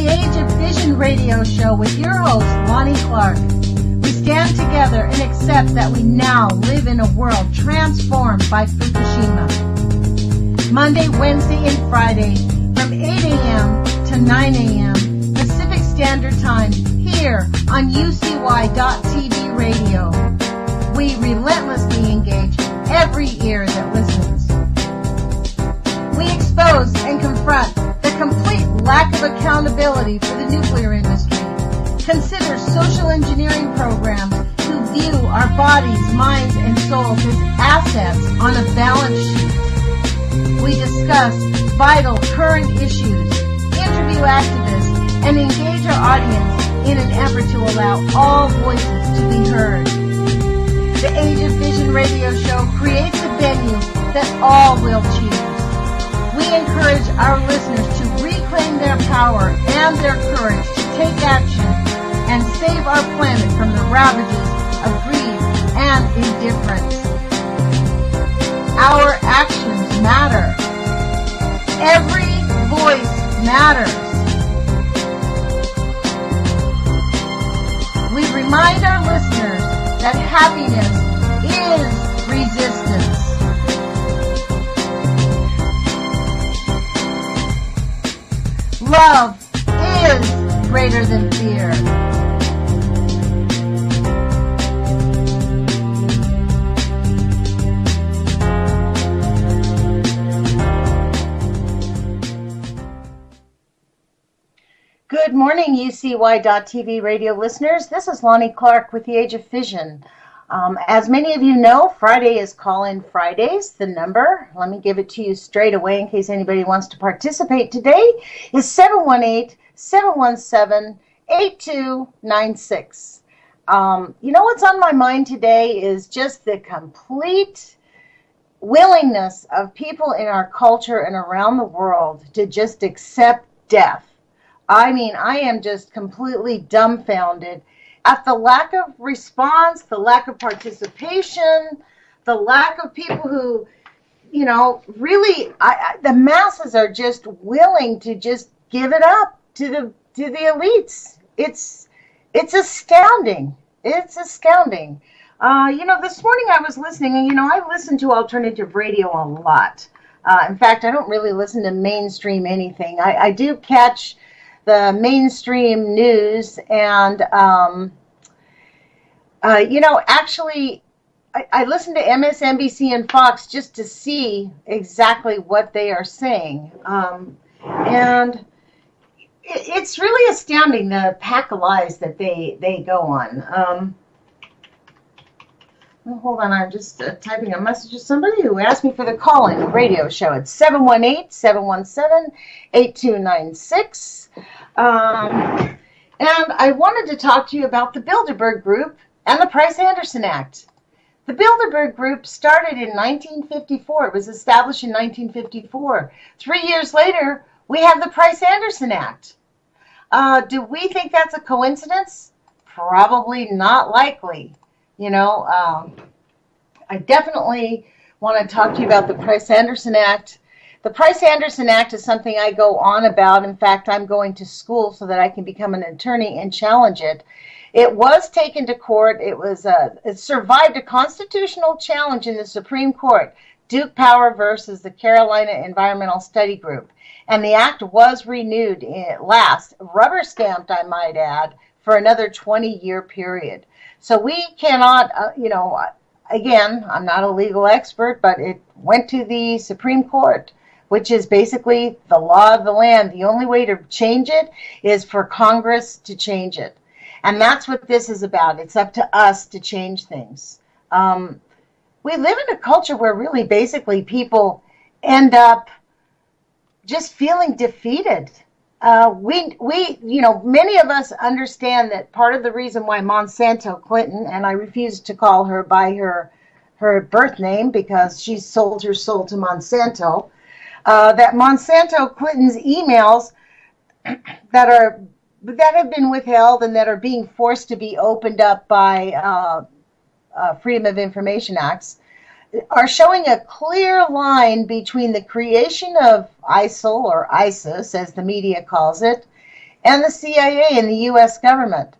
the Age of Fission radio show with your host, Lonnie Clark. We stand together and accept that we now live in a world transformed by Fukushima. Monday, Wednesday, and Friday from 8 a.m. to 9 a.m. Pacific Standard Time here on UCY.TV radio. We relentlessly engage every ear that listens. We expose and confront the complete lack of accountability for the nuclear industry. Consider social engineering programs who view our bodies, minds, and souls as assets on a balance sheet. We discuss vital current issues, interview activists, and engage our audience in an effort to allow all voices to be heard. The Age of Fission radio show creates a venue that all will choose. We encourage our listeners to reclaim their power and their courage to take action and save our planet from the ravages of greed and indifference. Our actions matter. Every voice matters. We remind our listeners that happiness is resistance. Love is greater than fear. Good morning, UCY.TV radio listeners. This is Lonnie Clark with the Age of Fission. As many of you know, Friday is Call-In Fridays. The number, let me give it to you straight away in case anybody wants to participate today, is 718-717-8296. You know what's on my mind today is just the complete willingness of people in our culture and around the world to just accept death. I mean, I am just completely dumbfounded at the lack of response, the lack of participation, the lack of people who, you know, really, the masses are just willing to just give it up to the elites. It's astounding. It's astounding. You know, this morning I was listening, and, you know, I listen to alternative radio a lot. In fact, I don't really listen to mainstream anything. I do catch the mainstream news, and you know, actually, I listen to MSNBC and Fox just to see exactly what they are saying, and it's really astounding the pack of lies that they go on. Well, hold on, I'm just typing a message to somebody who asked me for the call-in radio show. It's 718-717-8296. And I wanted to talk to you about the Bilderberg Group and the Price-Anderson Act. The Bilderberg Group started in 1954. It was established in 1954. 3 years later, we have the Price-Anderson Act. Do we think that's a coincidence? Probably not likely. You know, I definitely want to talk to you about the Price-Anderson Act. The Price-Anderson Act is something I go on about. In fact, I'm going to school so that I can become an attorney and challenge it. It was taken to court. It survived a constitutional challenge in the Supreme Court, Duke Power versus the Carolina Environmental Study Group. And the act was renewed rubber stamped, I might add, for another 20-year period. So we cannot, you know, again, I'm not a legal expert, but it went to the Supreme Court, which is basically the law of the land. The only way to change it is for Congress to change it. And that's what this is about. It's up to us to change things. We live in a culture where really basically people end up just feeling defeated. You know, many of us understand that part of the reason why Monsanto Clinton, and I refuse to call her by her birth name because she sold her soul to Monsanto, that Monsanto Clinton's emails that have been withheld and that are being forced to be opened up by Freedom of Information Acts are showing a clear line between the creation of ISIL, or ISIS, as the media calls it, and the CIA and the U.S. government.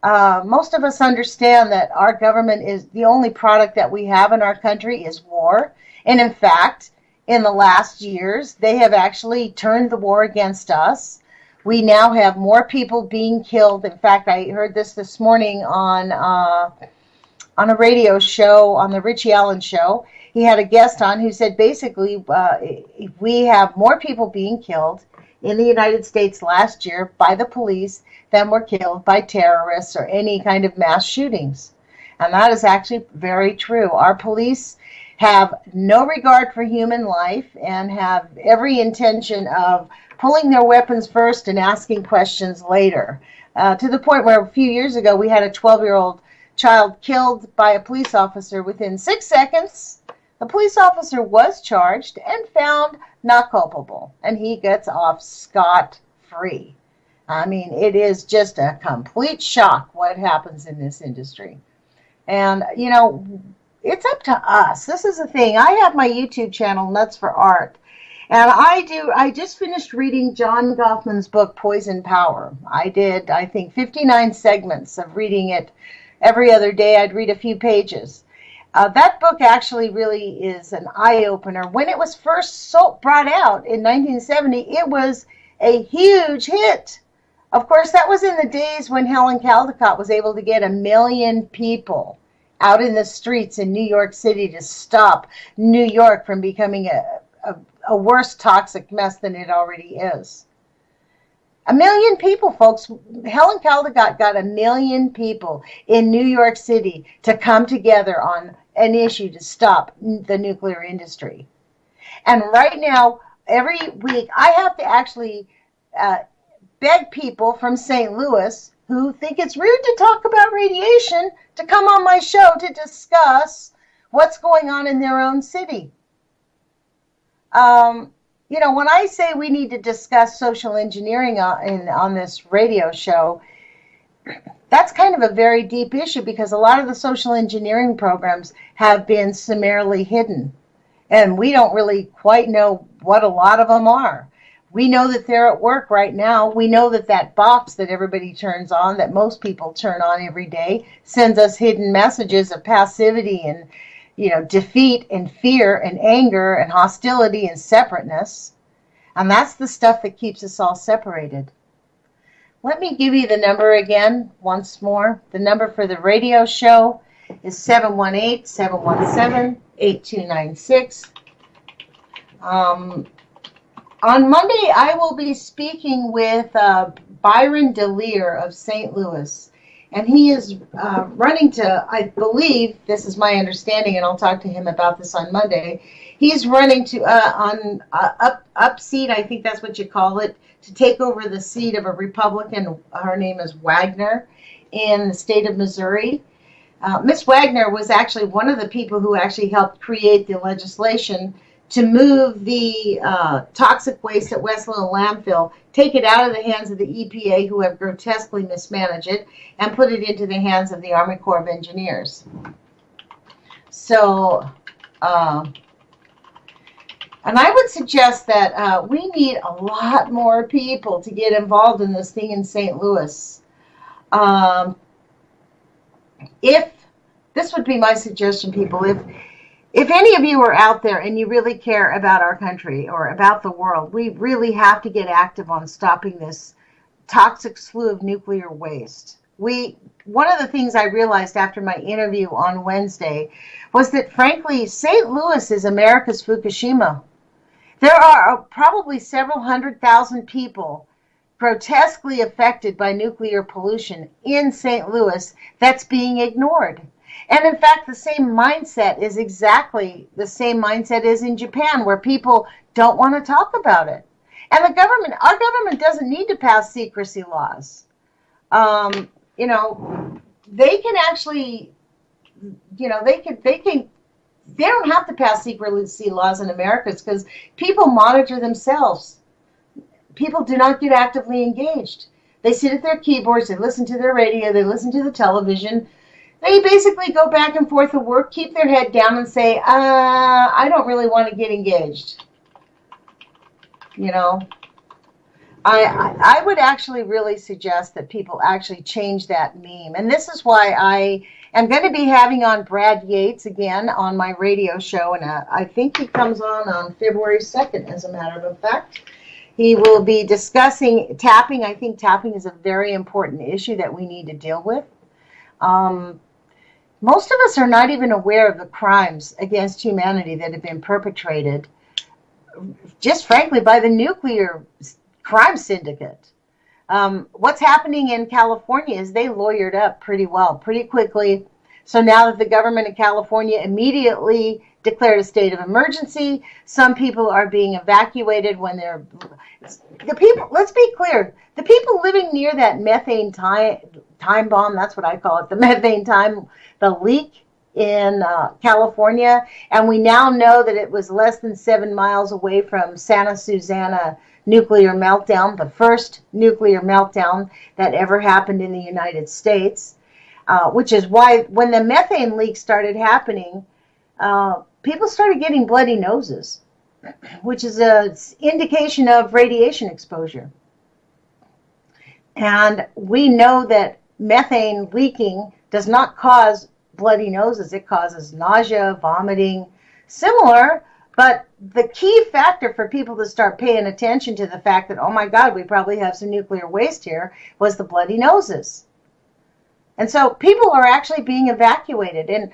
Most of us understand that our government is the only product that we have in our country is war. And in fact, in the last years, they have actually turned the war against us. We now have more people being killed. In fact, I heard this morning on a radio show, on the Richie Allen show. He had a guest on who said basically we have more people being killed in the United States last year by the police than were killed by terrorists or any kind of mass shootings. And that is actually very true. Our police have no regard for human life and have every intention of pulling their weapons first and asking questions later. To the point where a few years ago we had a 12-year-old child killed by a police officer within 6 seconds. The police officer was charged and found not culpable, and he gets off scot-free. I mean, it is just a complete shock what happens in this industry. And, you know, it's up to us. This is the thing. I have my YouTube channel, Nuts for Art. And I just finished reading John Goffman's book, Poison Power. I did, I think, 59 segments of reading it every other day. I'd read a few pages. That book actually really is an eye-opener. When it was first brought out in 1970, it was a huge hit. Of course, that was in the days when Helen Caldicott was able to get 1 million people out in the streets in New York City to stop New York from becoming a worse toxic mess than it already is. 1 million people, folks. Helen Caldicott got 1 million people in New York City to come together on an issue to stop the nuclear industry. And right now, every week, I have to actually beg people from St. Louis who think it's rude to talk about radiation to come on my show to discuss what's going on in their own city. You know, when I say we need to discuss social engineering on this radio show, that's kind of a very deep issue because a lot of the social engineering programs have been summarily hidden. And we don't really quite know what a lot of them are. We know that they're at work right now. We know that that box that everybody turns on, that most people turn on every day, sends us hidden messages of passivity and, you know, defeat and fear and anger and hostility and separateness. And that's the stuff that keeps us all separated. Let me give you the number again once more. The number for the radio show is 718-717-8296. On Monday, I will be speaking with Byron DeLear of St. Louis. And he is running to, I believe, this is my understanding, and I'll talk to him about this on Monday. He's running to up seat, I think that's what you call it, to take over the seat of a Republican. Her name is Wagner in the state of Missouri. Miss Wagner was actually one of the people who actually helped create the legislation to move the toxic waste at Westland landfill, take it out of the hands of the EPA, who have grotesquely mismanaged it, and put it into the hands of the Army Corps of Engineers. So, and I would suggest that we need a lot more people to get involved in this thing in St. Louis. If this would be my suggestion, people, if any of you are out there and you really care about our country or about the world, we really have to get active on stopping this toxic slew of nuclear waste. One of the things I realized after my interview on Wednesday was that, frankly, St. Louis is America's Fukushima. There are probably several 100,000 people grotesquely affected by nuclear pollution in St. Louis that's being ignored. And in fact, the same mindset is exactly the same mindset as in Japan, where people don't want to talk about it. And our government doesn't need to pass secrecy laws. You know, they can actually, you know, they don't have to pass secrecy laws in America because people monitor themselves. People do not get actively engaged. They sit at their keyboards, they listen to their radio, they listen to the television. They basically go back and forth at work, keep their head down and say, I don't really want to get engaged. You know, I would actually really suggest that people actually change that meme. And this is why I am going to be having on Brad Yates again on my radio show. And I think he comes on February 2nd, as a matter of fact. He will be discussing tapping. I think tapping is a very important issue that we need to deal with. Most of us are not even aware of the crimes against humanity that have been perpetrated, just frankly, by the nuclear crime syndicate. What's happening in California is they lawyered up pretty well, pretty quickly. So now that the government of California immediately declared a state of emergency, some people are being evacuated when the people, let's be clear, the people living near that methane time bomb, that's what I call it, the methane time, the leak in California, and we now know that it was less than 7 miles away from Santa Susana nuclear meltdown, the first nuclear meltdown that ever happened in the United States, which is why when the methane leak started happening, people started getting bloody noses, which is an indication of radiation exposure. And we know that methane leaking does not cause bloody noses. It causes nausea, vomiting, similar. But the key factor for people to start paying attention to the fact that, oh my God, we probably have some nuclear waste here, was the bloody noses. And so people are actually being evacuated. And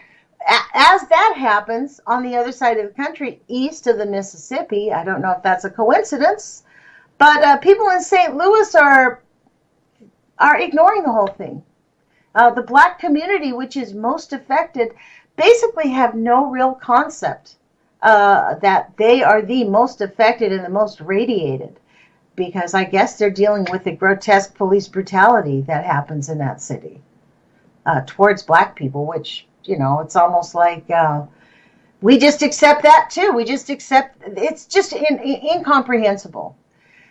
as that happens on the other side of the country, east of the Mississippi, I don't know if that's a coincidence, but people in St. Louis are ignoring the whole thing. The black community, which is most affected, basically have no real concept that they are the most affected and the most radiated, because I guess they're dealing with the grotesque police brutality that happens in that city towards black people, which, you know, it's almost like we just accept that too. We just accept, it's just incomprehensible.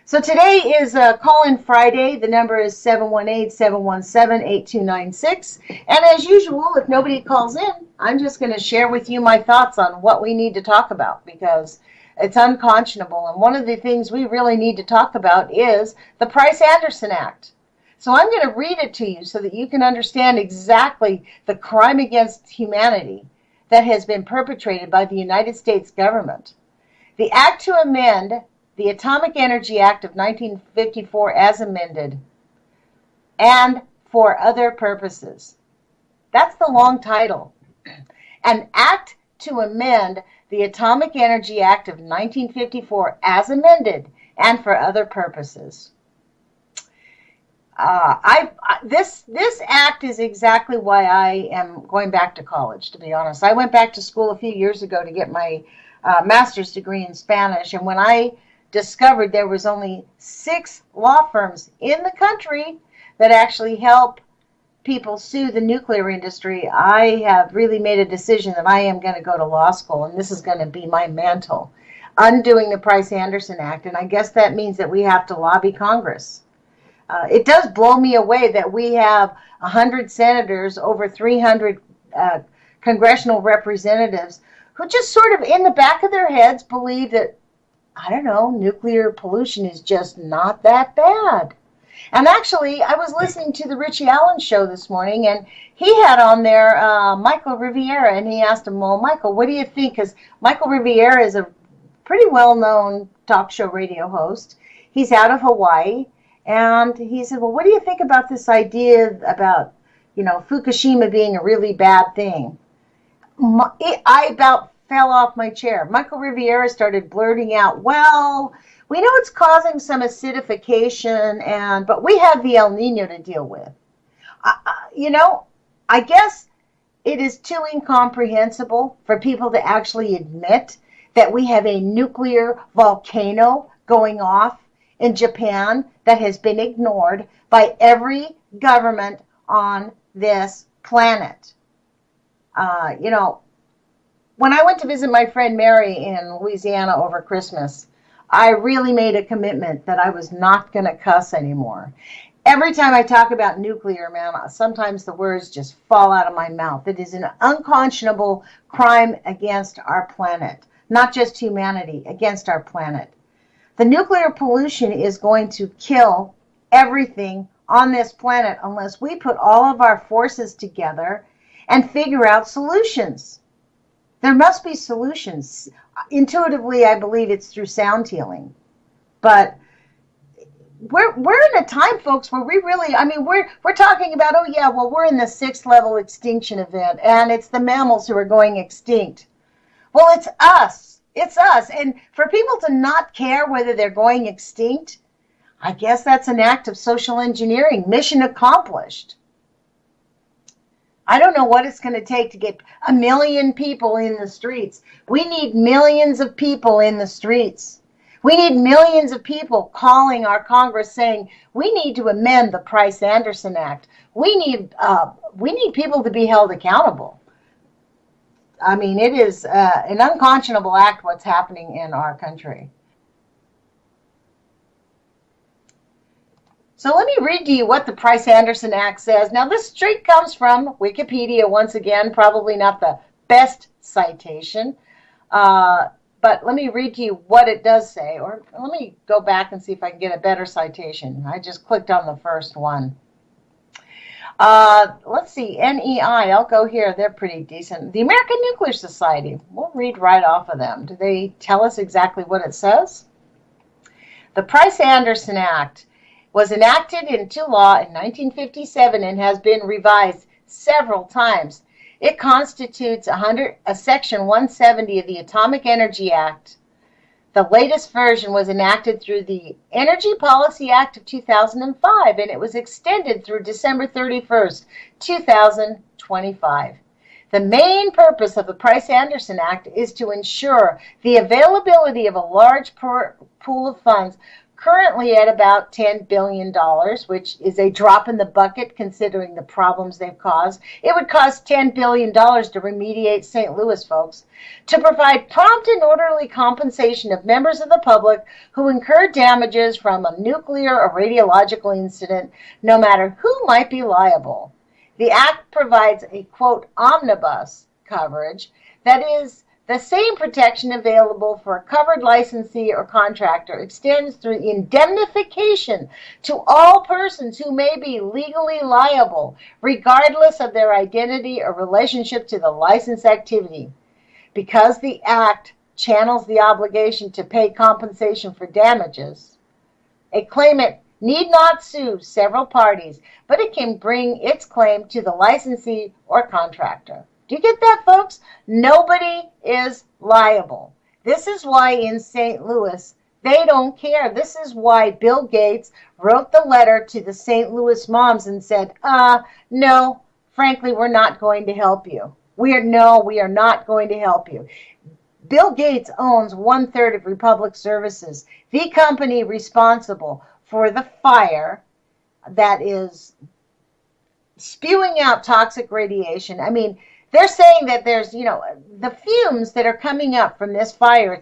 So today is Call-In Friday. The number is 718-717-8296. And as usual, if nobody calls in, I'm just going to share with you my thoughts on what we need to talk about, because it's unconscionable. And one of the things we really need to talk about is the Price-Anderson Act. So I'm going to read it to you so that you can understand exactly the crime against humanity that has been perpetrated by the United States government. The Act to amend the Atomic Energy Act of 1954 as amended, and for other purposes. That's the long title. An Act to amend the Atomic Energy Act of 1954 as amended and for other purposes. This act is exactly why I am going back to college, to be honest. I went back to school a few years ago to get my master's degree in Spanish, and when I discovered there was only 6 law firms in the country that actually help people sue the nuclear industry, I have really made a decision that I am going to go to law school, and this is going to be my mantle, undoing the Price-Anderson Act. And I guess that means that we have to lobby Congress. It does blow me away that we have 100 senators, over 300 congressional representatives who just sort of in the back of their heads believe that, I don't know, nuclear pollution is just not that bad. And actually, I was listening to the Richie Allen show this morning, and he had on there Michael Riviera, and he asked him, well, Michael, what do you think? Because Michael Riviera is a pretty well-known talk show radio host. He's out of Hawaii, and he said, well, what do you think about this idea about, you know, Fukushima being a really bad thing? I about fell off my chair. Michael Riviera started blurting out, well, we know it's causing some acidification, but we have the El Nino to deal with. You know, I guess it is too incomprehensible for people to actually admit that we have a nuclear volcano going off in Japan that has been ignored by every government on this planet. You know, when I went to visit my friend Mary in Louisiana over Christmas, I really made a commitment that I was not going to cuss anymore. Every time I talk about nuclear, man, sometimes the words just fall out of my mouth. It is an unconscionable crime against our planet, not just humanity, against our planet. The nuclear pollution is going to kill everything on this planet unless we put all of our forces together and figure out solutions. There must be solutions. Intuitively, I believe it's through sound healing. But we're in a time, folks, where we really, I mean, we're talking about, oh yeah, well, we're in the 6th level extinction event, and it's the mammals who are going extinct. Well, it's us. It's us. And for people to not care whether they're going extinct, I guess that's an act of social engineering. Mission accomplished. I don't know what it's going to take to get 1 million people in the streets. We need millions of people in the streets. We need millions of people calling our Congress saying, we need to amend the Price-Anderson Act. We need people to be held accountable. I mean, it is an unconscionable act what's happening in our country. So let me read to you what the Price-Anderson Act says. Now, this straight comes from Wikipedia, once again, probably not the best citation. But let me read to you what it does say. Or let me go back and see if I can get a better citation. I just clicked on the first one. Let's see, NEI, I'll go here. They're pretty decent. The American Nuclear Society. We'll read right off of them. Do they tell us exactly what it says? The Price-Anderson Act was enacted into law in 1957 and has been revised several times. It constitutes a Section 170 of the Atomic Energy Act. The latest version was enacted through the Energy Policy Act of 2005, and it was extended through December 31st, 2025. The main purpose of the Price-Anderson Act is to ensure the availability of a large pool of funds, currently at about $10 billion, which is a drop in the bucket considering the problems they've caused. It would cost $10 billion to remediate St. Louis, folks, to provide prompt and orderly compensation of members of the public who incur damages from a nuclear or radiological incident, no matter who might be liable. The Act provides a, quote, omnibus coverage that is the same protection available for a covered licensee or contractor extends through indemnification to all persons who may be legally liable, regardless of their identity or relationship to the license activity. Because the Act channels the obligation to pay compensation for damages, a claimant need not sue several parties, but it can bring its claim to the licensee or contractor. Do you get that, folks? Nobody is liable. This is why in St. Louis, they don't care. This is why Bill Gates wrote the letter to the St. Louis moms and said, no, frankly, we're not going to help you. We are not going to help you. Bill Gates owns 1/3 of Republic Services, the company responsible for the fire that is spewing out toxic radiation. I mean, they're saying that there's, the fumes that are coming up from this fire,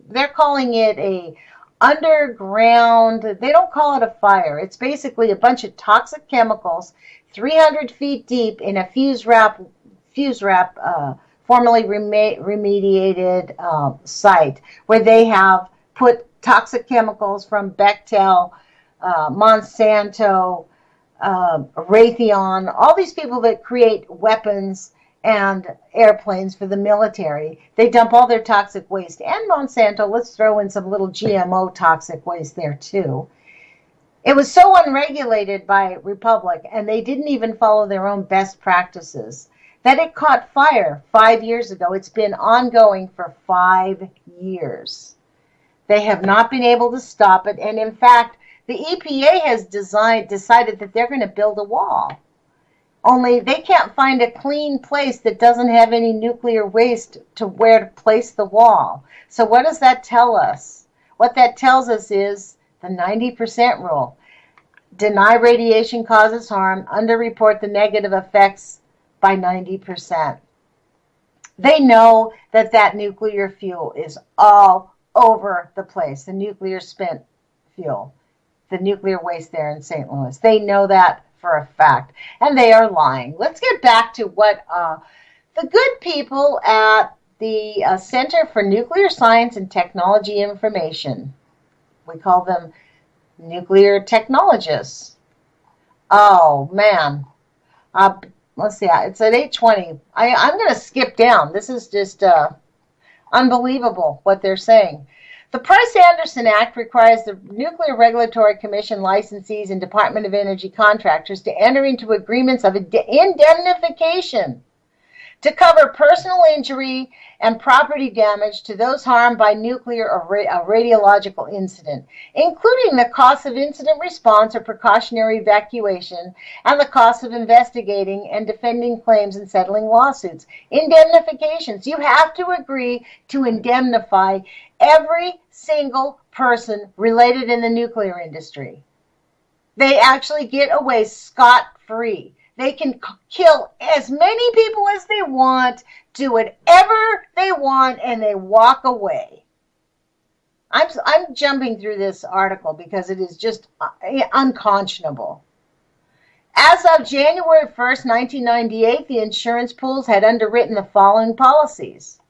they're calling it a underground, they don't call it a fire. It's basically a bunch of toxic chemicals 300 feet deep in a fuse wrap, formerly remediated site where they have put toxic chemicals from Bechtel, Monsanto, Raytheon, all these people that create weapons and airplanes for the military. They dump all their toxic waste. And Monsanto, let's throw in some little GMO toxic waste there too. It was so unregulated by Republic, and they didn't even follow their own best practices, that it caught fire 5 years ago. It's been ongoing for 5 years. They have not been able to stop it, and in fact, the EPA has decided that they're going to build a wall. Only they can't find a clean place that doesn't have any nuclear waste to where to place the wall. So what does that tell us? What that tells us is the 90% rule. Deny radiation causes harm, underreport the negative effects by 90%. They know that nuclear fuel is all over the place, the nuclear spent fuel, the nuclear waste there in St. Louis. They know that for a fact, and they are lying. Let's get back to what the good people at the Center for Nuclear Science and Technology Information We call them nuclear technologists. Oh, man. Let's see. It's at 8:20. I'm going to skip down. This is just unbelievable what they're saying. The Price-Anderson Act requires the Nuclear Regulatory Commission licensees and Department of Energy contractors to enter into agreements of indemnification to cover personal injury and property damage to those harmed by nuclear or radiological incident, including the cost of incident response or precautionary evacuation and the cost of investigating and defending claims and settling lawsuits. Indemnifications. You have to agree to indemnify every single person related in the nuclear industry. They actually get away scot-free. They can kill as many people as they want, do whatever they want, and they walk away. I'm jumping through this article because it is just unconscionable. As of January 1st, 1998, the insurance pools had underwritten the following policies.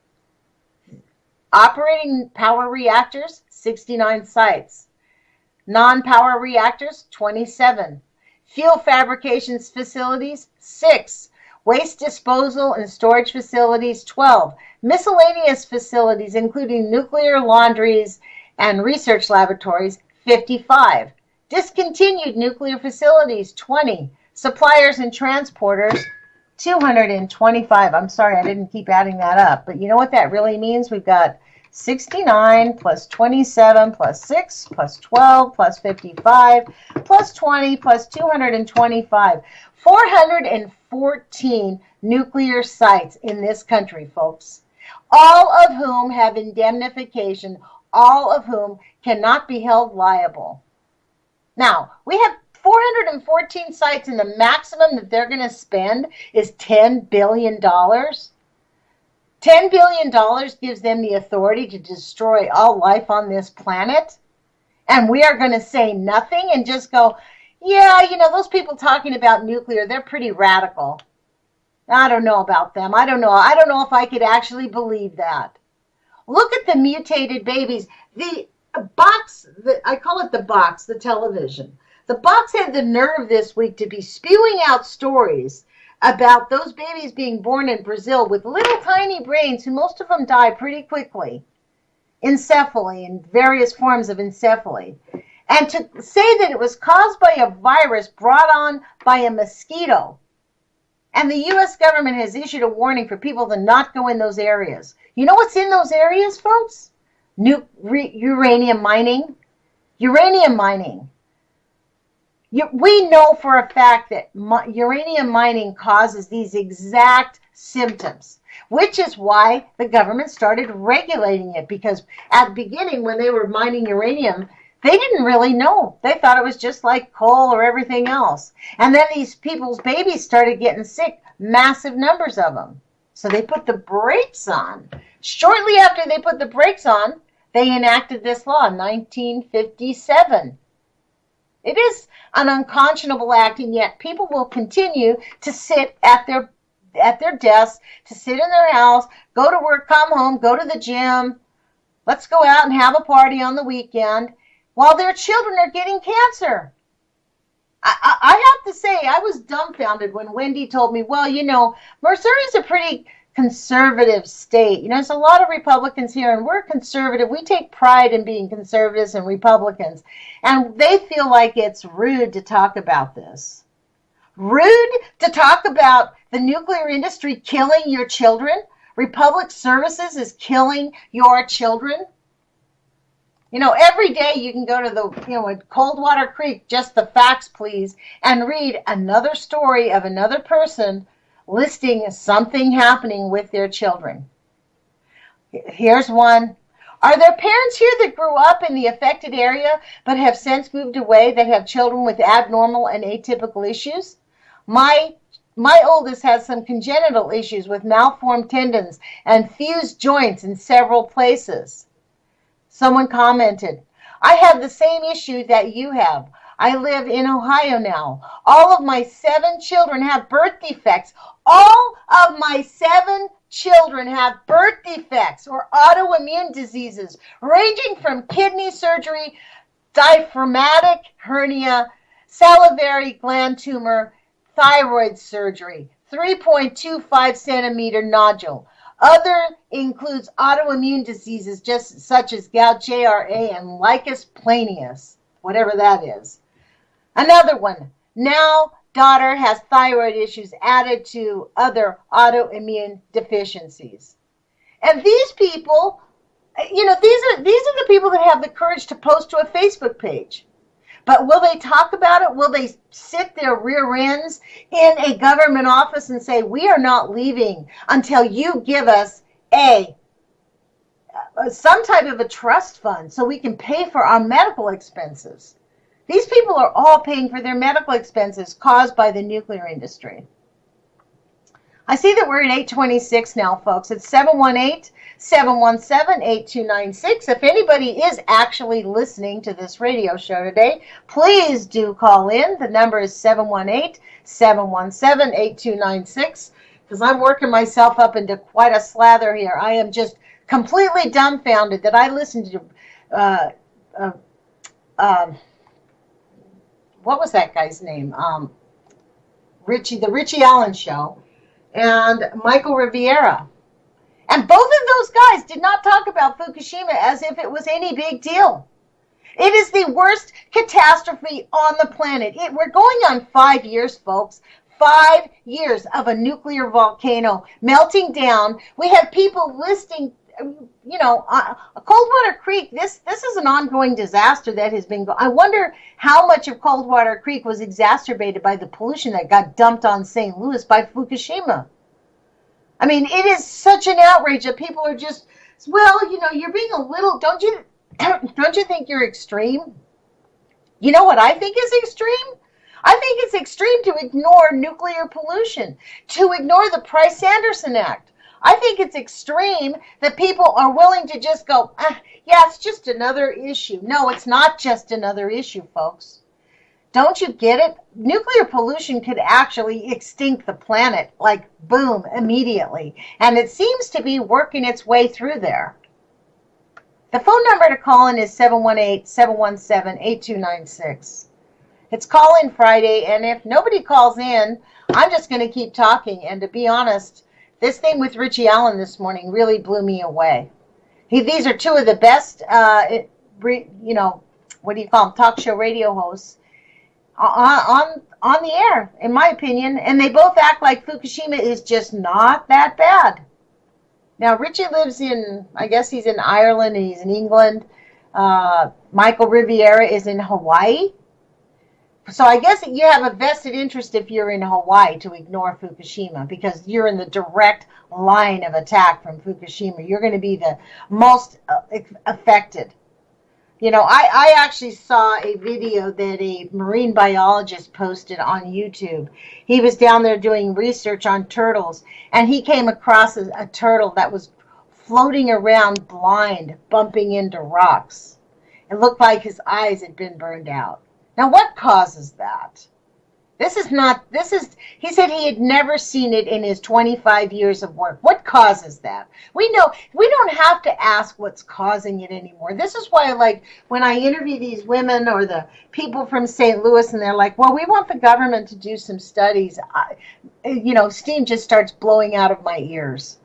Operating power reactors, 69 sites. Non-power reactors, 27. Fuel fabrications facilities, 6. Waste disposal and storage facilities, 12. Miscellaneous facilities, including nuclear laundries and research laboratories, 55. Discontinued nuclear facilities, 20. Suppliers and transporters, 225. I'm sorry, I didn't keep adding that up. But you know what that really means? We've got 69 plus 27 plus 6 plus 12 plus 55 plus 20 plus 225. 414 nuclear sites in this country, folks. All of whom have indemnification, all of whom cannot be held liable. Now, we have 414 sites, and the maximum that they're going to spend is $10 billion. $10 billion gives them the authority to destroy all life on this planet. And we are going to say nothing and just go, yeah, you know, those people talking about nuclear, they're pretty radical. I don't know about them. I don't know if I could actually believe that. Look at the mutated babies. The box, I call it the box, the television. The box had the nerve this week to be spewing out stories about those babies being born in Brazil with little tiny brains, who most of them die pretty quickly. Encephaly and various forms of encephaly. And to say that it was caused by a virus brought on by a mosquito. And the U.S. government has issued a warning for people to not go in those areas. You know what's in those areas, folks? Uranium mining. Uranium mining. We know for a fact that uranium mining causes these exact symptoms, which is why the government started regulating it, because at the beginning when they were mining uranium, they didn't really know. They thought it was just like coal or everything else. And then these people's babies started getting sick, massive numbers of them. So they put the brakes on. Shortly after they put the brakes on, they enacted this law in 1957. It is an unconscionable act, and yet people will continue to sit at their desks, to sit in their house, go to work, come home, go to the gym. Let's go out and have a party on the weekend while their children are getting cancer. I have to say, I was dumbfounded when Wendy told me, well, you know, Missouri's a pretty conservative state. You know, there's a lot of Republicans here, and we're conservative. We take pride in being conservatives and Republicans. And they feel like it's rude to talk about this. Rude to talk about the nuclear industry killing your children? Republic Services is killing your children? You know, every day you can go to at Coldwater Creek, just the facts please, and read another story of another person listing something happening with their children. Here's one. Are there parents here that grew up in the affected area but have since moved away that have children with abnormal and atypical issues? My oldest has some congenital issues with malformed tendons and fused joints in several places. Someone commented, I have the same issue that you have. I live in Ohio now. All of my 7 children have birth defects. All of my 7 children have birth defects or autoimmune diseases, ranging from kidney surgery diaphragmatic hernia, salivary gland tumor, thyroid surgery, 3.25 centimeter nodule. Other includes autoimmune diseases just such as gout, JRA, and lichen planius, whatever that is. Another one. Now daughter has thyroid issues added to other autoimmune deficiencies. And these people, these are the people that have the courage to post to a Facebook page. But will they talk about it? Will they sit their rear ends in a government office and say, we are not leaving until you give us some type of a trust fund so we can pay for our medical expenses? These people are all paying for their medical expenses caused by the nuclear industry. I see that we're at 8:26 now, folks. It's 718-717-8296. If anybody is actually listening to this radio show today, please do call in. The number is 718-717-8296, because I'm working myself up into quite a slather here. I am just completely dumbfounded that I listened to what was that guy's name? The Richie Allen show, and Michael Riviera. And both of those guys did not talk about Fukushima as if it was any big deal. It is the worst catastrophe on the planet. We're going on 5 years, folks. 5 years of a nuclear volcano melting down. We have people listing, Coldwater Creek, this is an ongoing disaster that has been I wonder how much of Coldwater Creek was exacerbated by the pollution that got dumped on St. Louis by Fukushima. I mean, it is such an outrage that people are just, you're being a little, don't you think you're extreme? You know what I think is extreme? I think it's extreme to ignore nuclear pollution, to ignore the Price-Anderson Act. I think it's extreme that people are willing to just go, it's just another issue. No, it's not just another issue, folks. Don't you get it? Nuclear pollution could actually extinct the planet, like boom, immediately. And it seems to be working its way through there. The phone number to call in is 718-717-8296. It's call-in Friday, and if nobody calls in, I'm just going to keep talking. And to be honest, this thing with Richie Allen this morning really blew me away. These are two of the best, talk show radio hosts on the air, in my opinion. And they both act like Fukushima is just not that bad. Now, Richie lives I guess he's in Ireland and he's in England. Michael Riviera is in Hawaii. So I guess you have a vested interest if you're in Hawaii to ignore Fukushima, because you're in the direct line of attack from Fukushima. You're going to be the most affected. I actually saw a video that a marine biologist posted on YouTube. He was down there doing research on turtles, and he came across a turtle that was floating around blind, bumping into rocks. It looked like his eyes had been burned out. Now, what causes that? He said he had never seen it in his 25 years of work. What causes that? We know, we don't have to ask what's causing it anymore. This is why, when I interview these women or the people from St. Louis, and they're like, well, we want the government to do some studies, steam just starts blowing out of my ears.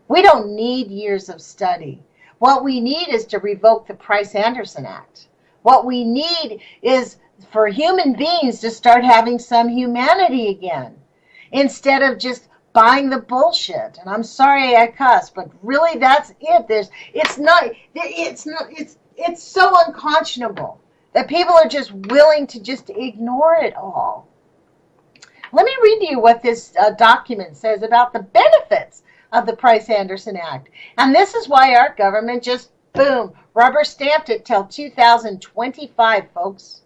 We don't need years of study. What we need is to revoke the Price-Anderson Act. What we need is for human beings to start having some humanity again, instead of just buying the bullshit. And I'm sorry I cuss, but really that's it. It's so unconscionable that people are just willing to just ignore it all. Let me read to you what this document says about the benefits of the Price-Anderson Act. And this is why our government just, boom, rubber stamped it till 2025, folks.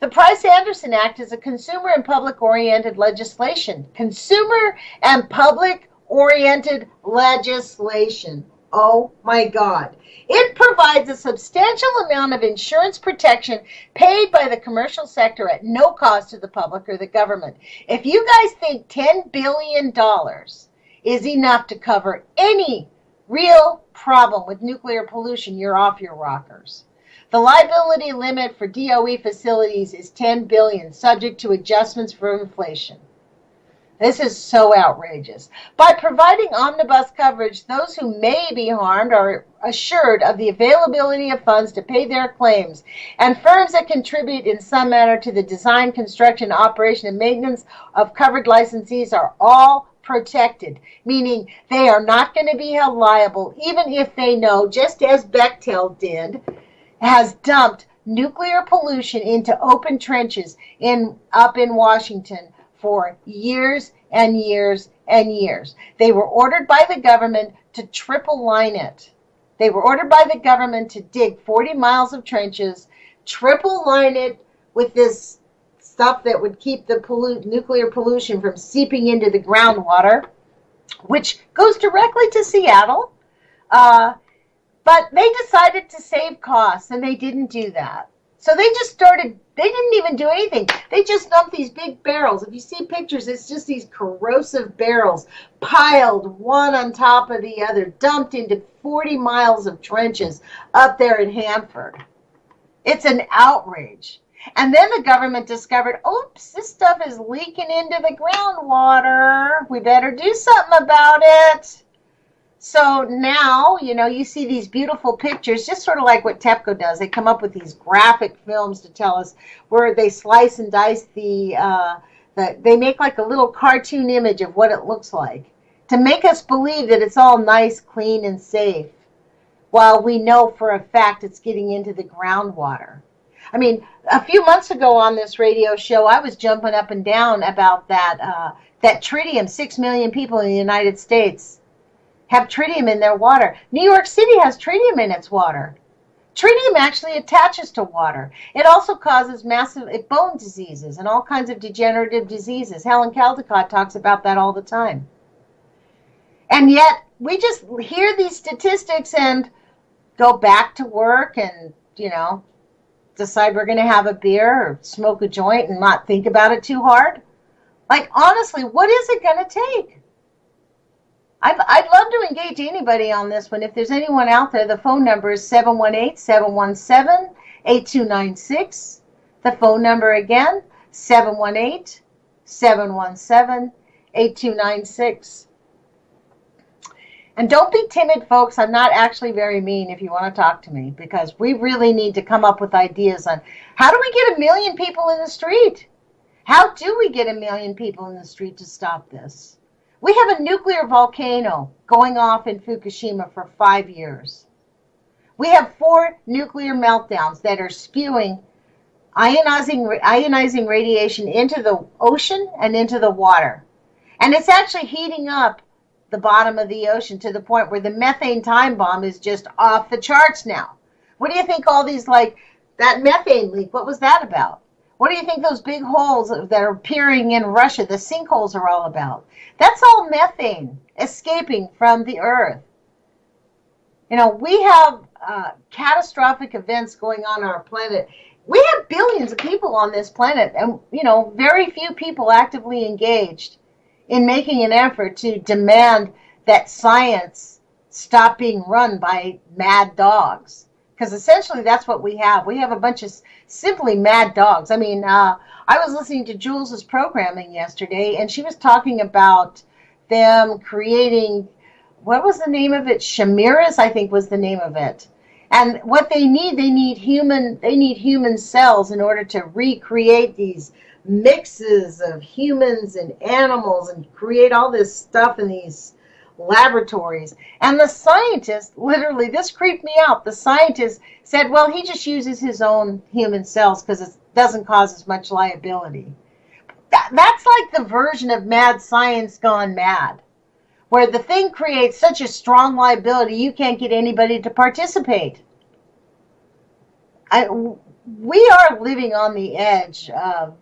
The Price-Anderson Act is a consumer and public-oriented legislation. Consumer and public-oriented legislation. Oh, my God. It provides a substantial amount of insurance protection paid by the commercial sector at no cost to the public or the government. If you guys think $10 billion is enough to cover any real problem with nuclear pollution, you're off your rockers. The liability limit for DOE facilities is $10 billion, subject to adjustments for inflation. This is so outrageous. By providing omnibus coverage, those who may be harmed are assured of the availability of funds to pay their claims, and firms that contribute in some manner to the design, construction, operation, and maintenance of covered licensees are all protected, meaning they are not going to be held liable, even if they know, just as Bechtel did, has dumped nuclear pollution into open trenches up in Washington for years and years and years. They were ordered by the government to triple line it. They were ordered by the government to dig 40 miles of trenches, triple line it with this stuff that would keep the nuclear pollution from seeping into the groundwater, which goes directly to Seattle. But they decided to save costs, and they didn't do that. So they didn't even do anything. They just dumped these big barrels. If you see pictures, it's just these corrosive barrels piled one on top of the other, dumped into 40 miles of trenches up there in Hanford. It's an outrage. And then the government discovered, oops, this stuff is leaking into the groundwater. We better do something about it. So now, you see these beautiful pictures, just sort of like what TEPCO does. They come up with these graphic films to tell us where they slice and dice they make like a little cartoon image of what it looks like to make us believe that it's all nice, clean, and safe, while we know for a fact it's getting into the groundwater. I mean, a few months ago on this radio show, I was jumping up and down about that tritium. 6 million people in the United States have tritium in their water. New York City has tritium in its water. Tritium actually attaches to water. It also causes massive bone diseases and all kinds of degenerative diseases. Helen Caldecott talks about that all the time. And yet, we just hear these statistics and go back to work and, decide we're going to have a beer or smoke a joint and not think about it too hard. Like, honestly, what is it going to take? I'd love to engage anybody on this one. If there's anyone out there, the phone number is 718-717-8296. The phone number again, 718-717-8296. And don't be timid, folks. I'm not actually very mean if you want to talk to me, because we really need to come up with ideas on how do we get 1 million people in the street? How do we get 1 million people in the street to stop this? We have a nuclear volcano going off in Fukushima for 5 years. We have 4 nuclear meltdowns that are spewing ionizing radiation into the ocean and into the water. And it's actually heating up the bottom of the ocean to the point where the methane time bomb is just off the charts now. What do you think all these, that methane leak, what was that about? What do you think those big holes that are appearing in Russia, the sinkholes, are all about? That's all methane escaping from the earth. We have catastrophic events going on our planet. We have billions of people on this planet, and, very few people actively engaged in making an effort to demand that science stop being run by mad dogs. Because essentially that's what we have. We have a bunch of simply mad dogs. I mean, I was listening to Jules's programming yesterday, and she was talking about them creating, what was the name of it? Chimeras, I think was the name of it. And what they need human cells in order to recreate these mixes of humans and animals and create all this stuff in these laboratories. And the scientists, literally, this creeped me out. The scientist said, well, he just uses his own human cells because it doesn't cause as much liability. That's like the version of mad science gone mad, where the thing creates such a strong liability you can't get anybody to participate. We are living on the edge of,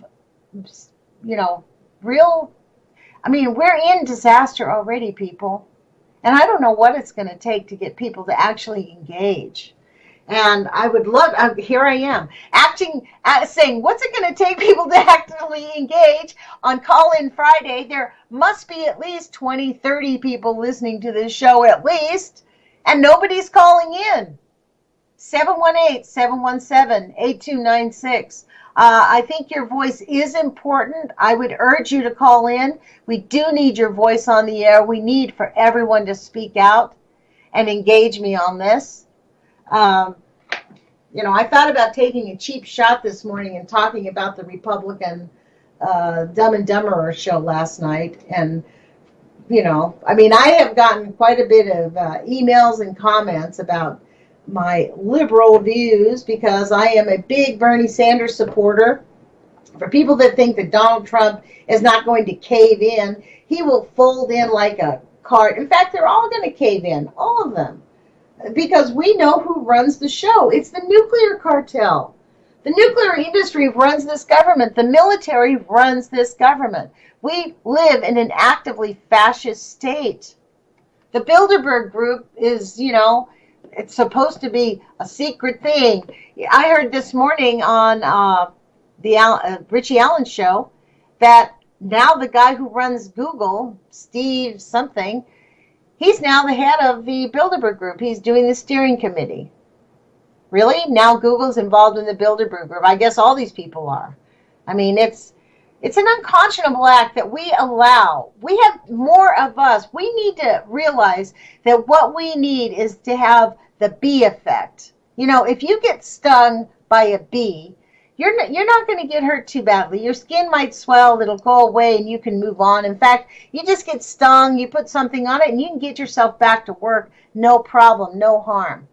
we're in disaster already, people. And I don't know what it's going to take to get people to actually engage. And I would love, here I am, saying, what's it going to take people to actively engage on Call-In Friday? There must be at least 20, 30 people listening to this show at least, and nobody's calling in. 718-717-8296. I think your voice is important. I would urge you to call in. We do need your voice on the air. We need for everyone to speak out and engage me on this. I thought about taking a cheap shot this morning and talking about the Republican Dumb and Dumberer show last night. And, I have gotten quite a bit of emails and comments about my liberal views because I am a big Bernie Sanders supporter. For people that think that Donald Trump is not going to cave in, he will fold in like a card. In fact, they're all going to cave in, all of them, because we know who runs the show. It's the nuclear cartel. The nuclear industry runs this government. The military runs this government. We live in an actively fascist state. The Bilderberg Group is, it's supposed to be a secret thing. I heard this morning on the Richie Allen show that now the guy who runs Google, Steve something, he's now the head of the Bilderberg Group. He's doing the steering committee. Really? Now Google's involved in the Bilderberg Group. I guess all these people are. I mean, it's an unconscionable act that we allow. We have more of us. We need to realize that what we need is to have the bee effect. If you get stung by a bee, you're not going to get hurt too badly. Your skin might swell, it'll go away, and you can move on. In fact, you just get stung, you put something on it, and you can get yourself back to work. No problem, no harm.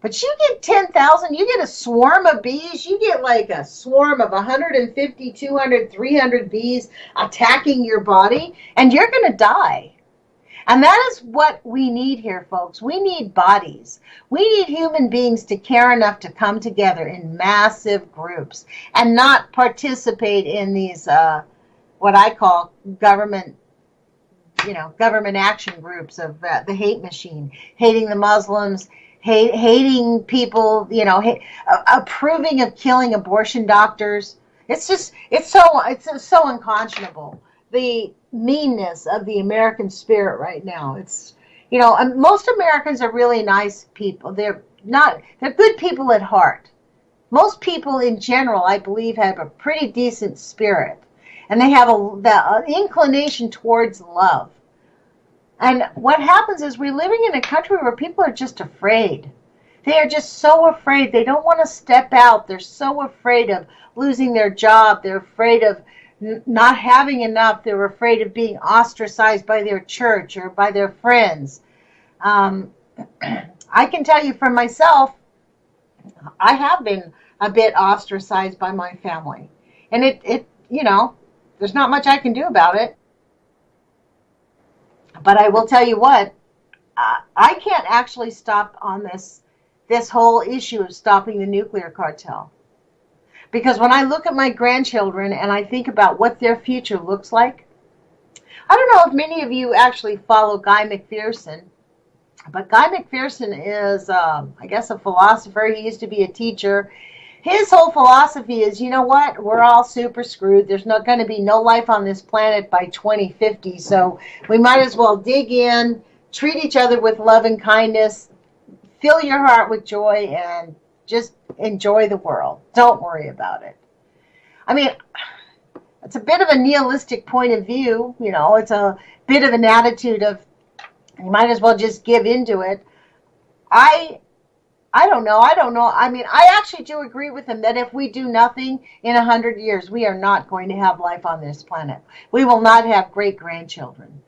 But you get 10,000, you get a swarm of bees, you get like a swarm of 150, 200, 300 bees attacking your body, and you're going to die. And that is what we need here, folks. We need bodies. We need human beings to care enough to come together in massive groups and not participate in these, what I call government action groups of the hate machine, hating the Muslims, hating people, approving of killing abortion doctors. It's so unconscionable. The meanness of the American spirit right now. It's, most Americans are really nice people. They're good people at heart. Most people in general, I believe, have a pretty decent spirit. And they have the inclination towards love. And what happens is we're living in a country where people are just afraid. They are just so afraid. They don't want to step out. They're so afraid of losing their job. They're afraid of not having enough. They're afraid of being ostracized by their church or by their friends. I can tell you for myself, I have been a bit ostracized by my family. And there's not much I can do about it. But I will tell you what, I can't actually stop on this whole issue of stopping the nuclear cartel. Because when I look at my grandchildren and I think about what their future looks like, I don't know if many of you actually follow Guy McPherson, but Guy McPherson is, I guess, a philosopher. He used to be a teacher. His whole philosophy is, you know what, we're all super screwed. There's not going to be no life on this planet by 2050, so we might as well dig in, treat each other with love and kindness, fill your heart with joy, and just enjoy the world. Don't worry about it. I mean, it's a bit of a nihilistic point of view. It's a bit of an attitude of you might as well just give into it. I don't know. I mean, I actually do agree with him that if we do nothing in 100 years, we are not going to have life on this planet. We will not have great-grandchildren.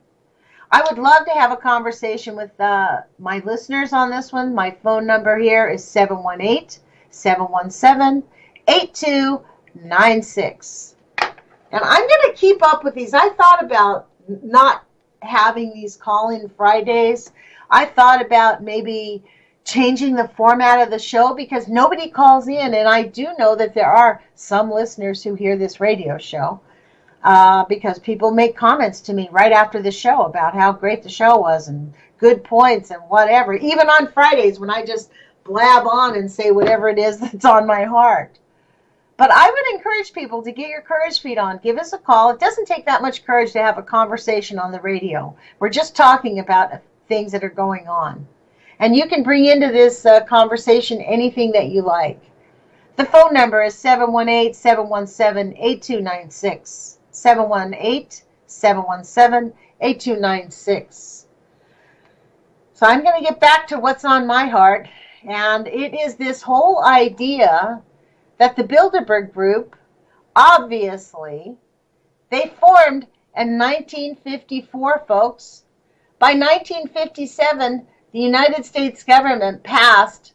I would love to have a conversation with my listeners on this one. My phone number here is 718-717-8296. And I'm going to keep up with these. I thought about not having these call-in Fridays. I thought about maybe changing the format of the show because nobody calls in. And I do know that there are some listeners who hear this radio show. Because people make comments to me right after the show about how great the show was and good points and whatever. Even on Fridays when I just blab on and say whatever it is that's on my heart. But I would encourage people to get your courage feet on. Give us a call. It doesn't take that much courage to have a conversation on the radio. We're just talking about things that are going on. And you can bring into this conversation anything that you like. The phone number is 718-717-8296. 718-717-8296. So I'm going to get back to what's on my heart, and it is this whole idea that the Bilderberg Group, obviously, they formed in 1954, folks. By 1957, the United States government passed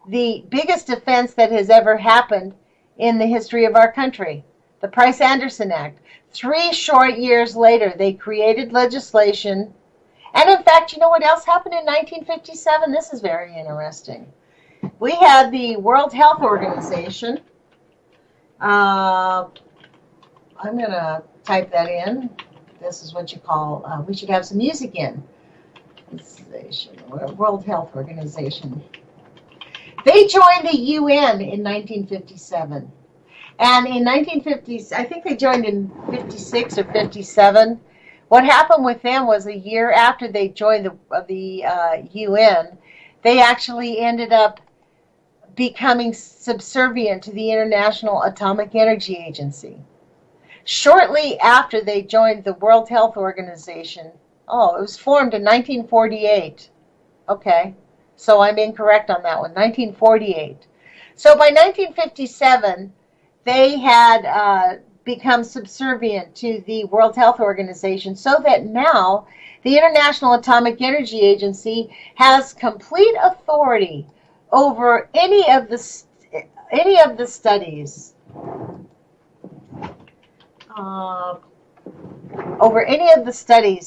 the biggest offense that has ever happened in the history of our country, the Price-Anderson Act. 3 short years later, they created legislation. And in fact, you know what else happened in 1957? This is very interesting. We had the World Health Organization. I'm going to type that in. This is what you call, we should have some music in. World Health Organization. They joined the UN in 1957. And in 1950, I think they joined in 56 or 57. What happened with them was a year after they joined the UN, they actually ended up becoming subservient to the International Atomic Energy Agency. Shortly after they joined the World Health Organization, it was formed in 1948. Okay, so I'm incorrect on that one, 1948. So by 1957, they had become subservient to the World Health Organization, so that now the International Atomic Energy Agency has complete authority over any of the studies,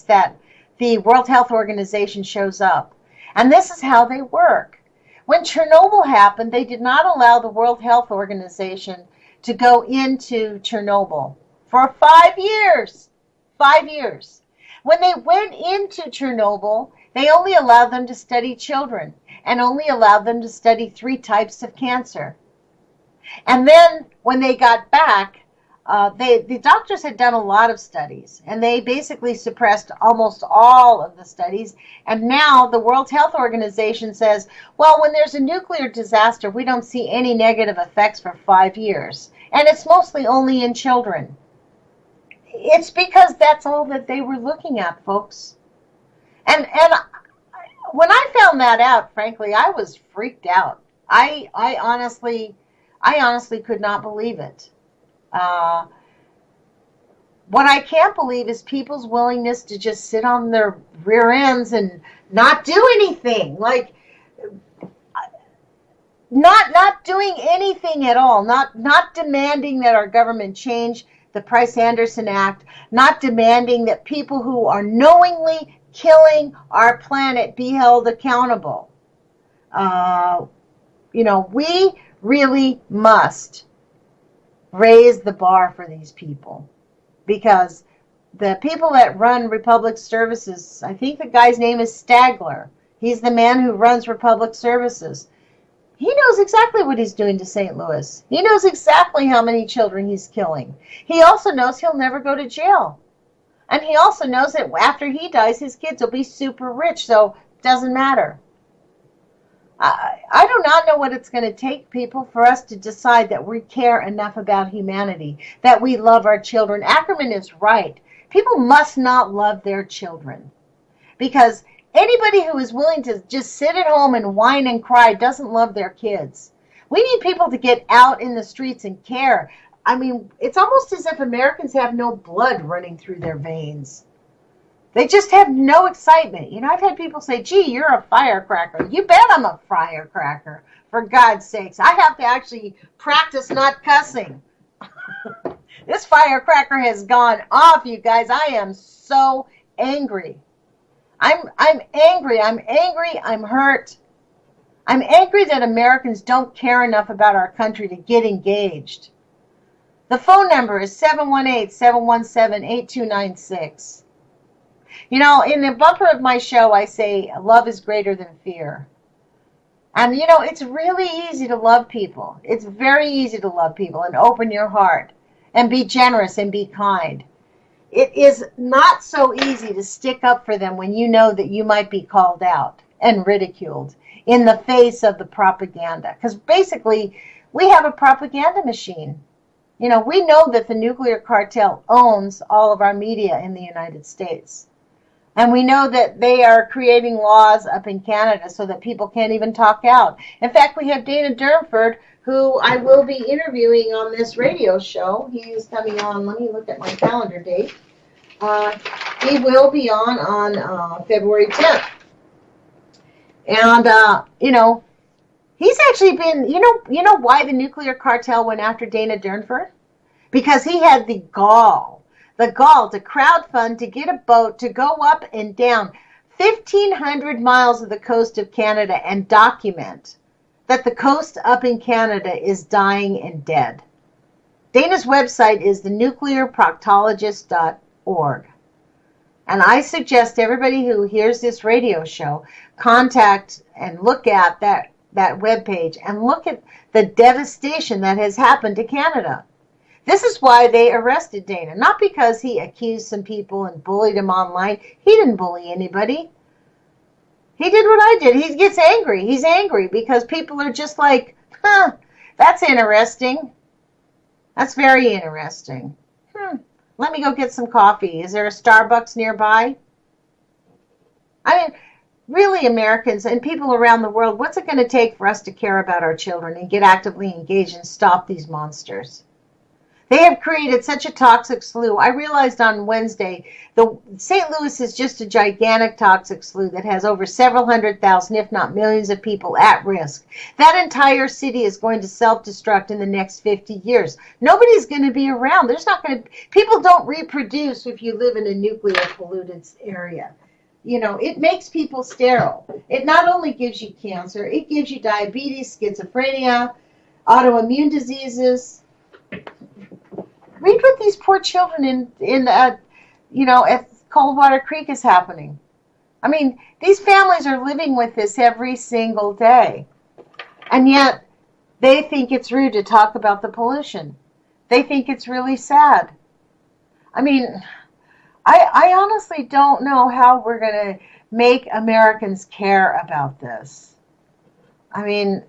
that the World Health Organization shows up. And this is how they work. When Chernobyl happened, they did not allow the World Health Organization to go into Chernobyl for 5 years. 5 years. When they went into Chernobyl, they only allowed them to study children and only allowed them to study 3 types of cancer. And then when they got back, the doctors had done a lot of studies, and they basically suppressed almost all of the studies. And now the World Health Organization says, well, when there's a nuclear disaster, we don't see any negative effects for 5 years. And it's mostly only in children. It's because that's all that they were looking at, folks. And when I found that out, frankly, I was freaked out. I honestly could not believe it. What I can't believe is people's willingness to just sit on their rear ends and not do anything. Like, not doing anything at all. Not demanding that our government change the Price-Anderson Act. Not demanding that people who are knowingly killing our planet be held accountable. We really must raise the bar for these people, because the people that run Republic Services, I think the guy's name is Stagler. He's the man who runs Republic Services. He knows exactly what he's doing to St. Louis. He knows exactly how many children he's killing. He also knows he'll never go to jail. And he also knows that after he dies, his kids will be super rich, so it doesn't matter. I do not know what it's going to take, people, for us to decide that we care enough about humanity, that we love our children. Ackerman is right. People must not love their children, because anybody who is willing to just sit at home and whine and cry doesn't love their kids. We need people to get out in the streets and care. I mean, it's almost as if Americans have no blood running through their veins. They just have no excitement. I've had people say, gee, you're a firecracker. You bet I'm a firecracker. For God's sakes, I have to actually practice not cussing. This firecracker has gone off, you guys. I am so angry. I'm angry. I'm hurt. I'm angry that Americans don't care enough about our country to get engaged. The phone number is 718-717-8296. In the bumper of my show, I say, love is greater than fear. And, it's really easy to love people. It's very easy to love people and open your heart and be generous and be kind. It is not so easy to stick up for them when you know that you might be called out. and ridiculed in the face of the propaganda. Because basically, we have a propaganda machine. You know, we know that the nuclear cartel owns all of our media in the United States. And we know that they are creating laws up in Canada so that people can't even talk out. In fact, we have Dana Durnford, who I will be interviewing on this radio show. He is coming on. Let me look at my calendar date. He will be on February 10th. And, he's actually been, you know why the nuclear cartel went after Dana Durnford? Because he had the gall to crowdfund to get a boat to go up and down 1,500 miles of the coast of Canada and document that the coast up in Canada is dying and dead. Dana's website is thenuclearproctologist.org. And I suggest everybody who hears this radio show contact and look at that webpage and look at the devastation that has happened to Canada. This is why they arrested Dana. Not because he accused some people and bullied them online. He didn't bully anybody. He did what I did. He gets angry. He's angry because people are just like, that's interesting. That's very interesting. Let me go get some coffee. Is there a Starbucks nearby? I mean, really, Americans and people around the world, what's it going to take for us to care about our children and get actively engaged and stop these monsters? They have created such a toxic slough. I realized on Wednesday, the St. Louis is just a gigantic toxic slough that has over several 100,000, if not millions of people at risk. That entire city is going to self-destruct in the next 50 years. Nobody's going to be around. People don't reproduce if you live in a nuclear polluted area. You know, it makes people sterile. It not only gives you cancer, it gives you diabetes, schizophrenia, autoimmune diseases. Read what these poor children at Coldwater Creek is happening. I mean, these families are living with this every single day. And yet, they think it's rude to talk about the pollution. They think it's really sad. I mean, I honestly don't know how we're going to make Americans care about this. I mean,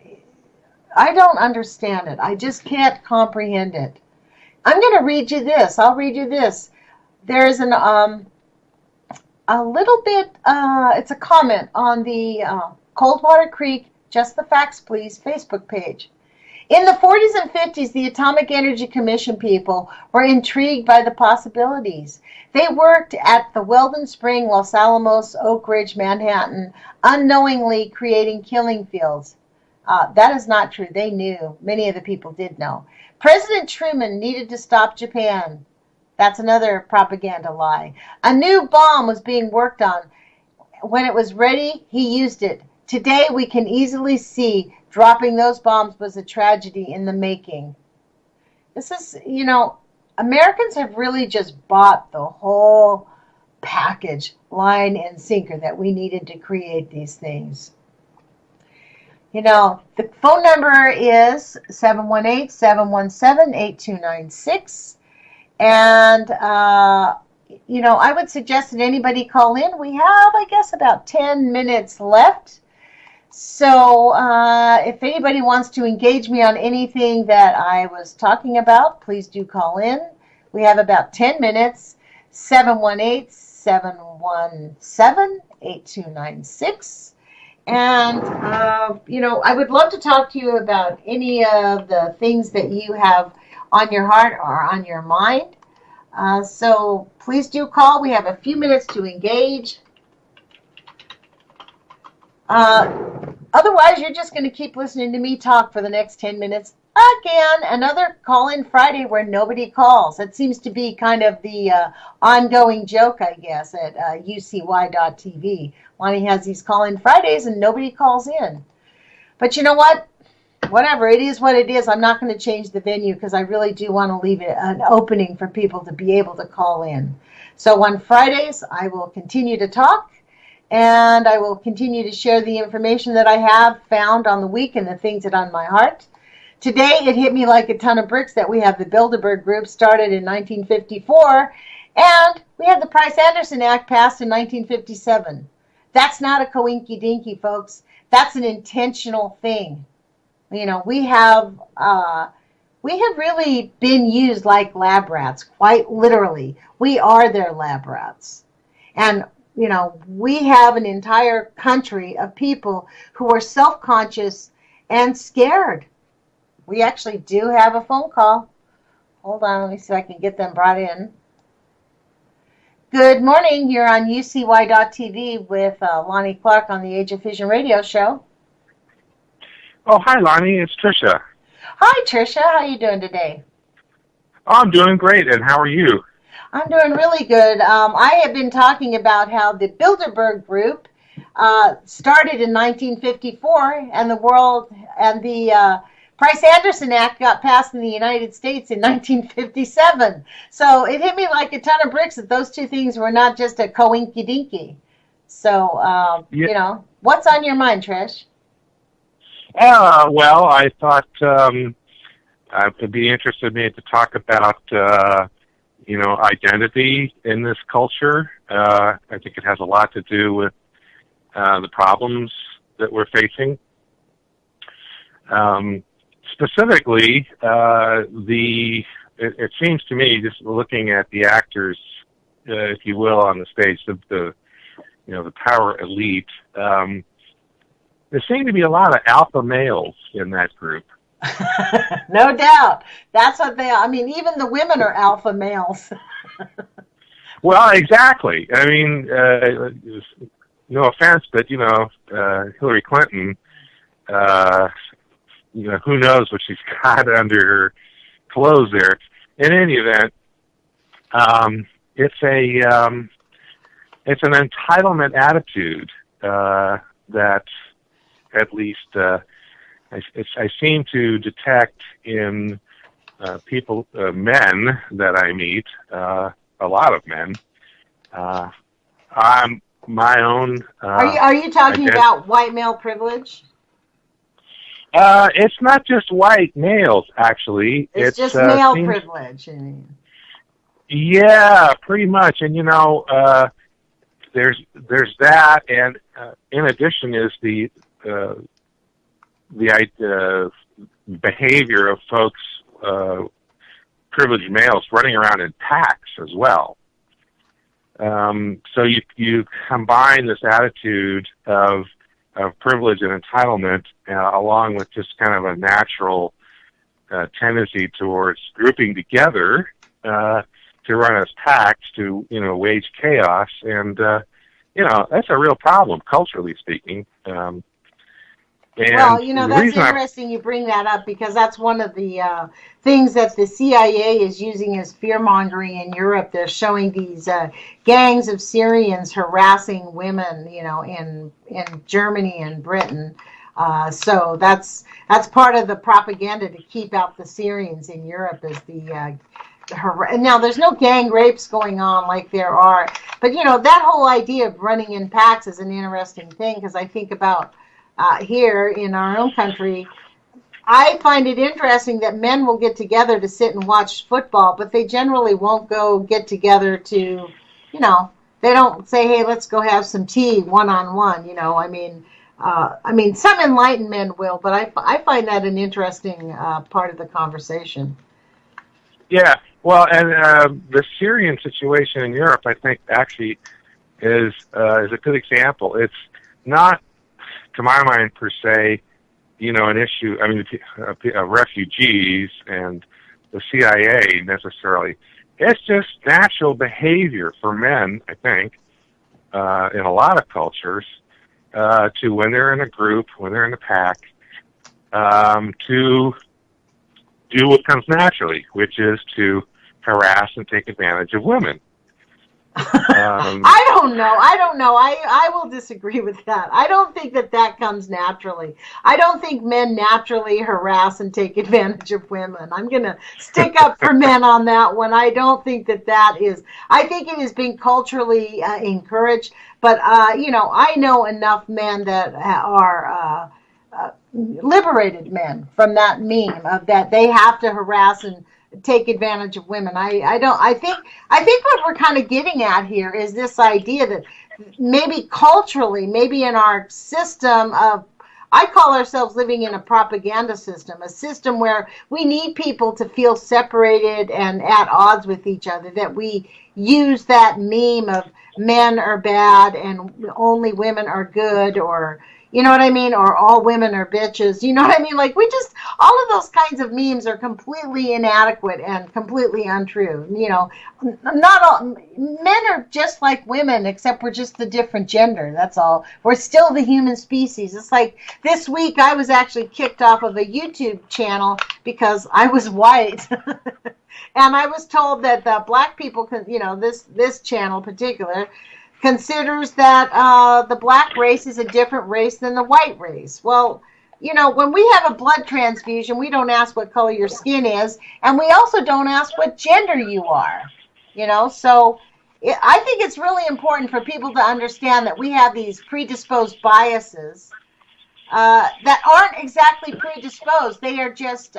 I don't understand it. I just can't comprehend it. I'm going to read you this. I'll read you this. There's a little bit, it's a comment on the Coldwater Creek, Just the Facts Please Facebook page. In the 40s and 50s, the Atomic Energy Commission people were intrigued by the possibilities. They worked at the Weldon Spring, Los Alamos, Oak Ridge, Manhattan, unknowingly creating killing fields. That is not true. They knew. Many of the people did know. President Truman needed to stop Japan. That's another propaganda lie. A new bomb was being worked on. When it was ready, he used it. Today, we can easily see dropping those bombs was a tragedy in the making. This is, Americans have really just bought the whole package, line and sinker, that we needed to create these things. The phone number is 718-717-8296. And, I would suggest that anybody call in. We have, I guess, about 10 minutes left. So if anybody wants to engage me on anything that I was talking about, please do call in. We have about 10 minutes. 718-717-8296. And, I would love to talk to you about any of the things that you have on your heart or on your mind. So please do call. We have a few minutes to engage. Otherwise, you're just going to keep listening to me talk for the next 10 minutes. Again, another call-in Friday where nobody calls. That seems to be kind of the ongoing joke, I guess, at UCY.tv. Lonnie has these call-in Fridays and nobody calls in. But you know what? Whatever, it is what it is. I'm not going to change the venue because I really do want to leave it an opening for people to be able to call in. So on Fridays, I will continue to talk. And I will continue to share the information that I have found on the week and the things that are on my heart. Today, it hit me like a ton of bricks that we have the Bilderberg Group started in 1954, and we had the Price-Anderson Act passed in 1957. That's not a coinky dinky, folks. That's an intentional thing. You know, we have really been used like lab rats, quite literally. We are their lab rats. And, you know, we have an entire country of people who are self-conscious and scared. We actually do have a phone call. Hold on, let me see if I can get them brought in. Good morning. You're on UCY.TV with Lonnie Clark on the Age of Fission radio show. Oh, hi, Lonnie. It's Tricia. Hi, Tricia. How are you doing today? Oh, I'm doing great, and how are you? I'm doing really good. I have been talking about how the Bilderberg Group started in 1954, and the Price-Anderson Act got passed in the United States in 1957. So it hit me like a ton of bricks that those two things were not just a coinky-dinky. So, you know, what's on your mind, Trish? Well, I thought it'd be interested maybe to talk about, you know, identity in this culture. I think it has a lot to do with the problems that we're facing. Specifically, it seems to me, just looking at the actors, if you will, on the stage, the power elite. There seem to be a lot of alpha males in that group. No doubt. That's what they are. I mean, even the women are alpha males. Well, exactly. I mean, no offense, but, you know, Hillary Clinton, you know, who knows what she's got under her clothes there. In any event, it's an entitlement attitude that at least I seem to detect in people, men that I meet, a lot of men. I'm my own. Are you talking about white male privilege? It's not just white males, actually. It's just male privilege. Yeah, pretty much. And you know, there's that, and in addition is the behavior of folks, privileged males, running around in packs as well. So you combine this attitude of privilege and entitlement, along with just kind of a natural tendency towards grouping together to run as packs to, you know, wage chaos, and you know, that's a real problem culturally speaking. Well, you know, that's interesting you bring that up, because that's one of the things that the CIA is using as fear-mongering in Europe. They're showing these gangs of Syrians harassing women, you know, in Germany and Britain. So that's part of the propaganda to keep out the Syrians in Europe, is the now, there's no gang rapes going on like there are, but, you know, that whole idea of running in packs is an interesting thing, because I think about here in our own country, I find it interesting that men will get together to sit and watch football, but they generally won't go get together to, you know, they don't say, hey, let's go have some tea one-on-one, you know. I mean, some enlightened men will, but I find that an interesting part of the conversation. Yeah, well, and the Syrian situation in Europe, I think, actually is a good example. It's not, to my mind, per se, you know, an issue, I mean, refugees and the CIA necessarily. It's just natural behavior for men, I think, in a lot of cultures, to, when they're in a group, when they're in a pack, to do what comes naturally, which is to harass and take advantage of women. I don't know. I will disagree with that. I don't think that comes naturally. I don't think men naturally harass and take advantage of women. I'm going to stick up for men on that one. I don't think that is. I think it is being culturally encouraged. But, you know, I know enough men that are liberated men from that meme of that they have to harass and take advantage of women. I think what we're kind of getting at here is this idea that maybe culturally, maybe in our system of, I call ourselves living in a propaganda system, a system where we need people to feel separated and at odds with each other, that we use that meme of men are bad and only women are good, or you know what I mean, or all women are bitches, you know what I mean, like we just, all of those kinds of memes are completely inadequate and completely untrue. You know, not all men are just like women, except we're just the different gender, that's all. We're still the human species. It's like this week I was actually kicked off of a YouTube channel because I was white. And I was told that the black people can, you know, this channel in particular considers that the black race is a different race than the white race. Well, you know, when we have a blood transfusion, we don't ask what color your skin is, and we also don't ask what gender you are. You know, so I think it's really important for people to understand that we have these predisposed biases that aren't exactly predisposed. They are just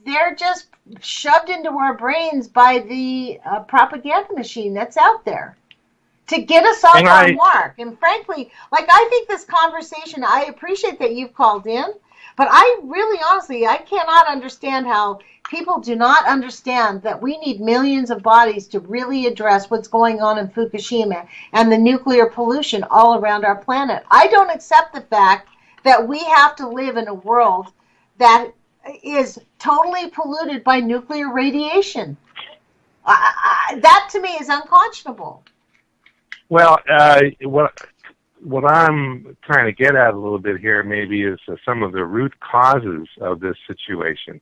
they're just shoved into our brains by the propaganda machine that's out there to get us off our mark. And frankly, like, I think this conversation, I appreciate that you've called in, but I really, honestly, I cannot understand how people do not understand that we need millions of bodies to really address what's going on in Fukushima and the nuclear pollution all around our planet. I don't accept the fact that we have to live in a world that is totally polluted by nuclear radiation. That to me is unconscionable. Well, what I'm trying to get at a little bit here maybe is some of the root causes of this situation,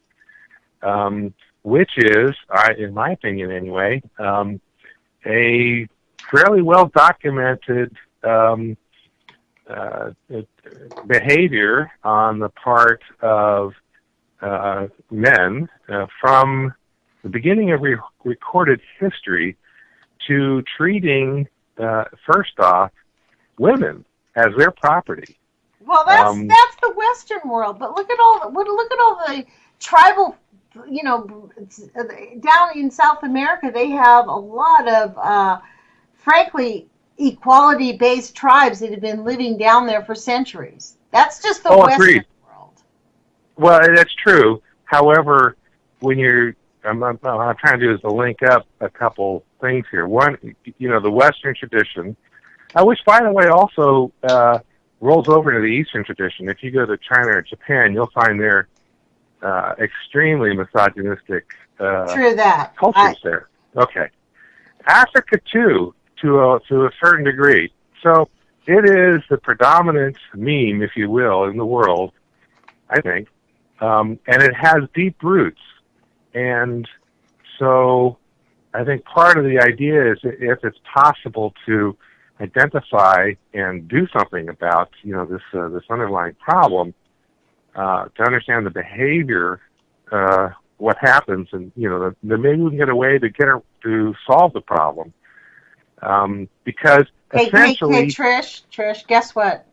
which is, in my opinion anyway, a fairly well documented behavior on the part of men from the beginning of recorded history to treating, first off, women as their property. Well, that's the Western world, but look at all the tribal, you know, down in South America, they have a lot of, frankly, equality-based tribes that have been living down there for centuries. That's just the Western agreed. world. Well, that's true. However, when I'm trying to do is to link up a couple things here. One, you know, the Western tradition, which, by the way, also rolls over to the Eastern tradition. If you go to China or Japan, you'll find their extremely misogynistic cultures there. Okay. Africa, too, to a certain degree. So it is the predominant meme, if you will, in the world, I think, and it has deep roots. And so I think part of the idea is, if it's possible to identify and do something about, you know, this underlying problem, to understand the behavior, what happens, and, you know, then maybe we can get a way to solve the problem. Because essentially... Hey, Trish, guess what?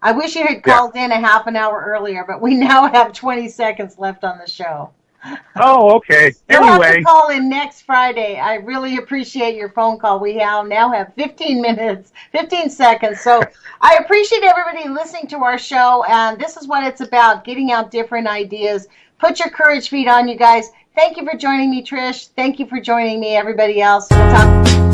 I wish you had called in a half an hour earlier, but we now have 20 seconds left on the show. Oh, okay. You'll have to call in next Friday. I really appreciate your phone call. We now have 15 seconds. So I appreciate everybody listening to our show, and this is what it's about, getting out different ideas. Put your courage feet on, you guys. Thank you for joining me, Trish. Thank you for joining me, everybody else. We'll talk.